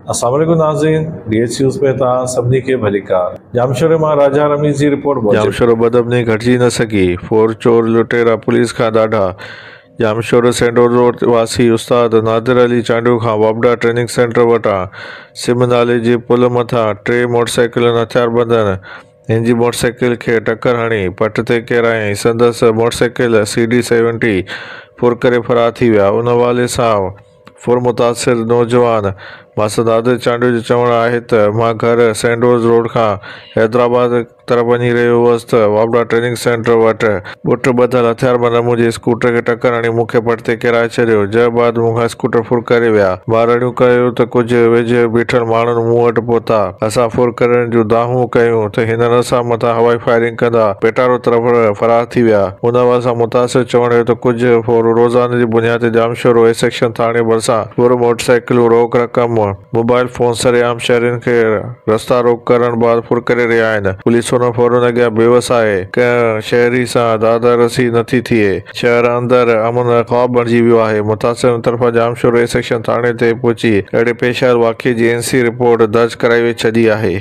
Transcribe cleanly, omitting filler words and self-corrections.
अस्सलाम वालेकुम नाज़रीन, DH न्यूज़ में तव्हां सभिनी खे भलीकार। जामशोर मां राजा रमीज़ जी रिपोर्ट। जामशोर बदबनी घटिजी न सकी, फोर चोर लुटेरा पुलिस खां ॾाढा। जामशोर सेंट्रल रोड वासी उस्ताद नादिर अली चांडियो खां वाबडा ट्रेनिंग सेंटर वटां सिम नाले जे पुल मथां 3 मोटरसाइकिलनि हथियारबंदनि हिन जी मोटरसाइकिल खे टक्कर हणी पट ते किरायईं। संदसि मोटरसाइकिल CD70 फुर करे फरार थी विया। उन हवाले सां फुर मुतासिर नौजवान मासद नादिर चांडियो जो चवणु आहे त मां घर सैंडोज रोड खां हैदराबाद तरफ़ वञी रहियो हुअसि त वाबडा ट्रेनिंग सेंटर वटि बुट ॿधल हथियारबंद मुंहिंजे स्कूटर खे टक्कर हणी मूंखे पट ते किराए छॾियो। जंहिं बाद मूंखां स्कूटर फुर करे विया। ॿारड़ियूं कयो त कुझु वेझे बीठल माण्हुनि मूं वटि पहुता। असां फुर करण जूं दाहूं कयूं त हिननि असां मथां हवाई फायरिंग कंदा पेटारो तरफ़ फरार थी विया। उन हवाले सां मुतासिर चवण त कुझु फुर रोज़ाने जी बुनियाद ते जामशोर ए सेक्शन थाणे भरिसां फुर मोटरसाइकिलूं रोक रक़म मोबाइल फोन सरेआम शहरियुनि खे रस्ता रोक करण बाद फुर करे रहिया आहिनि। पुलिस उन फौरन अॻियां बेवस आहे। कंहिं शहरी सां दादारसी नथी थिए। शहर अंदरि अमन ख़्वाब बणिजी वियो आहे। मुतासिर तरफ़ां जामशोर ए सेक्शन थाणे ते पहुची अहिड़े पेश आयल वाक़िए जी NC रिपोर्ट दर्ज कराई छॾी आहे।